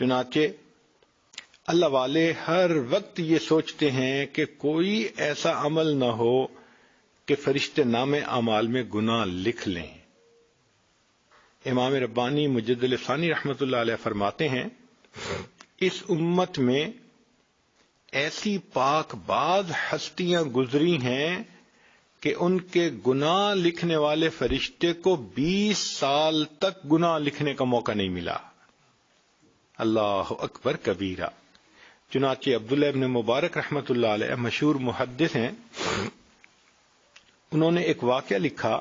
چنانچہ اللہ والے ہر وقت یہ سوچتے ہیں کہ کوئی ایسا عمل نہ ہو کہ فرشتے نامے اعمال میں گناہ لکھ لیں۔ امام ربانی مجدد ثانی رحمۃ اللہ علیہ فرماتے ہیں، اس امت میں ایسی پاک باز ہستیاں گزری ہیں کہ ان کے گناہ لکھنے والے فرشتے کو 20 سال تک گناہ لکھنے کا موقع نہیں ملا۔ اللہ اکبر کبیرہ۔ چنانچہ عبداللہ ابن مبارک رحمۃ اللہ علیہ مشہور محدث ہیں، انہوں نے ایک واقعہ لکھا،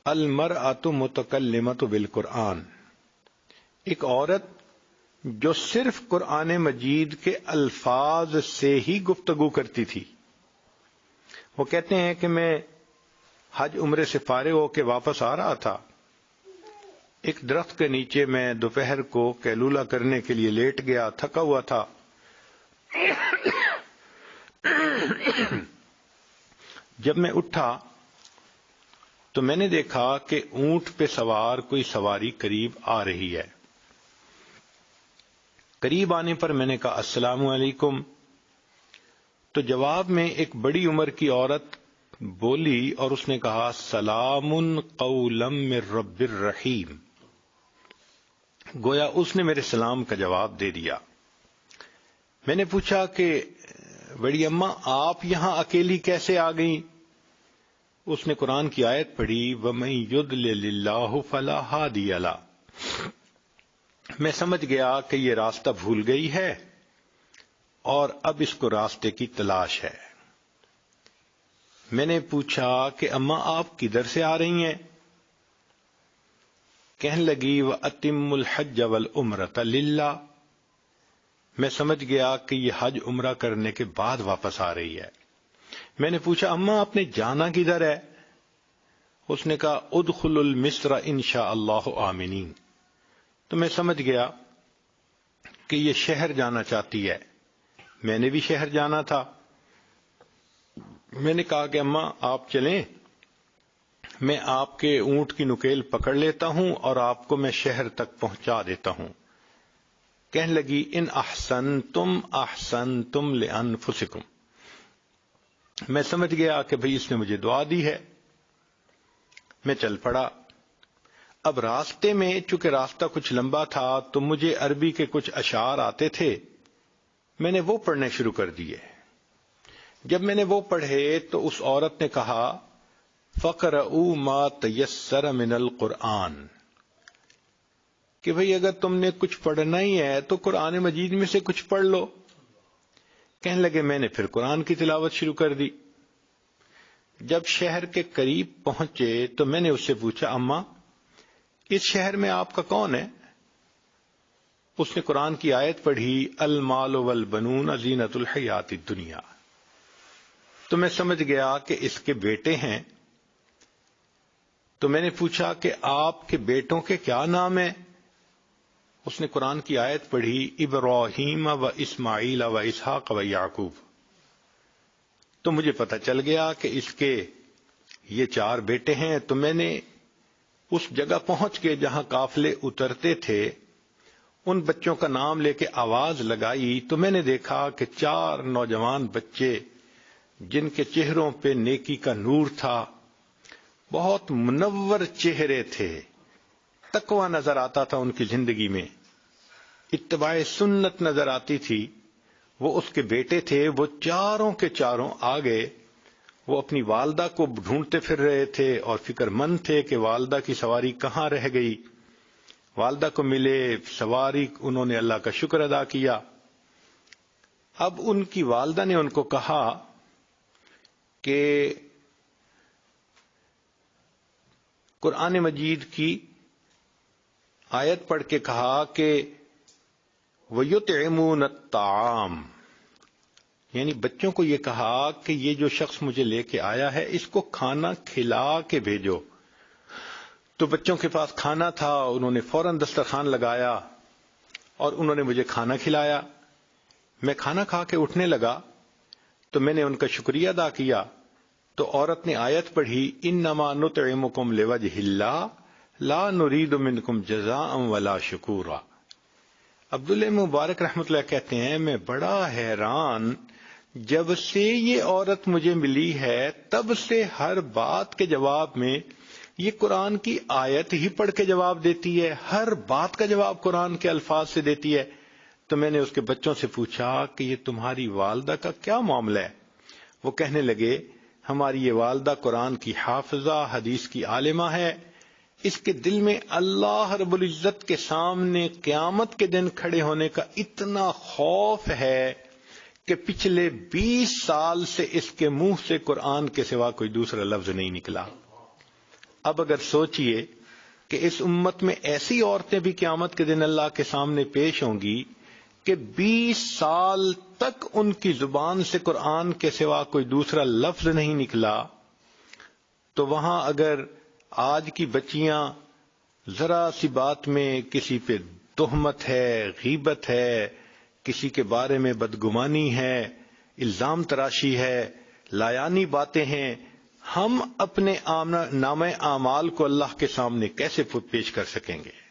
المرأۃ متکلمۃ بالقرآن، ایک عورت جو صرف قرآن مجید کے الفاظ سے ہی گفتگو کرتی تھی۔ وہ کہتے ہیں کہ میں حج عمرے سے فارغ ہو کے واپس آ رہا تھا، ایک درخت کے نیچے میں دوپہر کو قیلولہ کرنے کے لیے لیٹ گیا، تھکا ہوا تھا۔ جب میں اٹھا تو میں نے دیکھا کہ اونٹ پہ سوار کوئی سواری قریب آ رہی ہے۔ قریب آنے پر میں نے کہا السلام علیکم، تو جواب میں ایک بڑی عمر کی عورت بولی اور اس نے کہا سلام قولا من رب الرحیم، گویا اس نے میرے سلام کا جواب دے دیا۔ میں نے پوچھا کہ بڑی اماں آپ یہاں اکیلی کیسے آ گئیں؟ اس نے قرآن کی آیت پڑھی وَمَن يُضْلِلِ اللَّهُ فَلَا هَادِيَ لَهُ۔ میں سمجھ گیا کہ یہ راستہ بھول گئی ہے اور اب اس کو راستے کی تلاش ہے۔ میں نے پوچھا کہ اماں آپ کدھر سے آ رہی ہیں؟ کہنے لگی وَأَتِمُّ الْحَجَّ وَالْعُمْرَةَ لِلَّهِ۔ میں سمجھ گیا کہ یہ حج عمرہ کرنے کے بعد واپس آ رہی ہے۔ میں نے پوچھا اماں آپ نے جانا کدھر ہے؟ اس نے کہا ادخل المصر انشاء اللہ آمنین۔ تو میں سمجھ گیا کہ یہ شہر جانا چاہتی ہے، میں نے بھی شہر جانا تھا۔ میں نے کہا کہ اماں آپ چلیں، میں آپ کے اونٹ کی نکیل پکڑ لیتا ہوں اور آپ کو میں شہر تک پہنچا دیتا ہوں۔ کہنے لگی ان احسنتم احسنتم لانفسکم۔ میں سمجھ گیا کہ بھئی اس نے مجھے دعا دی ہے۔ میں چل پڑا۔ اب راستے میں چونکہ راستہ کچھ لمبا تھا تو مجھے عربی کے کچھ اشعار آتے تھے، میں نے وہ پڑھنے شروع کر دیے۔ جب میں نے وہ پڑھے تو اس عورت نے کہا فَقْرَؤُوا مَا تَيَسَّرَ مِنَ الْقُرْآنِ، کہ بھئی اگر تم نے کچھ پڑھنا ہی ہے تو قرآن مجید میں سے کچھ پڑھ لو۔ کہنے لگے میں نے پھر قرآن کی تلاوت شروع کر دی۔ جب شہر کے قریب پہنچے تو میں نے اس سے پوچھا اماں اس شہر میں آپ کا کون ہے؟ اس نے قرآن کی آیت پڑھی المال والبنون زینت الحیات الدنیا۔ تو میں سمجھ گیا کہ اس کے بیٹے ہیں۔ تو میں نے پوچھا کہ آپ کے بیٹوں کے کیا نام ہیں؟ اس نے قرآن کی آیت پڑھی ابراہیم و اسماعیل و اسحاق و یعقوب۔ تو مجھے پتہ چل گیا کہ اس کے یہ 4 بیٹے ہیں۔ تو میں نے اس جگہ پہنچ کے جہاں قافلے اترتے تھے ان بچوں کا نام لے کے آواز لگائی تو میں نے دیکھا کہ 4 نوجوان بچے جن کے چہروں پہ نیکی کا نور تھا، بہت منور چہرے تھے، تقوی نظر آتا تھا ان کی زندگی میں، اتباع سنت نظر آتی تھی، وہ اس کے بیٹے تھے۔ وہ چاروں کے چاروں آگے وہ اپنی والدہ کو ڈھونڈتے پھر رہے تھے اور فکر مند تھے کہ والدہ کی سواری کہاں رہ گئی۔ والدہ کو ملے، سواری، انہوں نے اللہ کا شکر ادا کیا۔ اب ان کی والدہ نے ان کو کہا کہ قرآن مجید کی آیت پڑھ کے کہا کہ وَيُطْعِمُونَ الطَّعَامَ، یعنی بچوں کو یہ کہا کہ یہ جو شخص مجھے لے کے آیا ہے اس کو کھانا کھلا کے بھیجو۔ تو بچوں کے پاس کھانا تھا، انہوں نے فوراً دسترخوان لگایا اور انہوں نے مجھے کھانا کھلایا۔ میں کھانا کھا کے اٹھنے لگا تو میں نے ان کا شکریہ ادا کیا تو عورت نے آیت پڑھی انما نطعمکم لوجہ اللہ لا نرید منکم جزاء ولا شکورا۔ عبداللہ مبارک رحمۃ اللہ کہتے ہیں میں بڑا حیران، جب سے یہ عورت مجھے ملی ہے تب سے ہر بات کے جواب میں یہ قرآن کی آیت ہی پڑھ کے جواب دیتی ہے، ہر بات کا جواب قرآن کے الفاظ سے دیتی ہے۔ تو میں نے اس کے بچوں سے پوچھا کہ یہ تمہاری والدہ کا کیا معاملہ ہے؟ وہ کہنے لگے ہماری یہ والدہ قرآن کی حافظہ، حدیث کی عالمہ ہے، اس کے دل میں اللہ رب العزت کے سامنے قیامت کے دن کھڑے ہونے کا اتنا خوف ہے کہ پچھلے 20 سال سے اس کے منہ سے قرآن کے سوا کوئی دوسرا لفظ نہیں نکلا۔ اب اگر سوچئے کہ اس امت میں ایسی عورتیں بھی قیامت کے دن اللہ کے سامنے پیش ہوں گی کہ 20 سال تک ان کی زبان سے قرآن کے سوا کوئی دوسرا لفظ نہیں نکلا، تو وہاں اگر آج کی بچیاں ذرا سی بات میں کسی پہ تہمت ہے، غیبت ہے، کسی کے بارے میں بدگمانی ہے، الزام تراشی ہے، لایانی باتیں ہیں، ہم اپنے نامہ اعمال کو اللہ کے سامنے کیسے پیش کر سکیں گے؟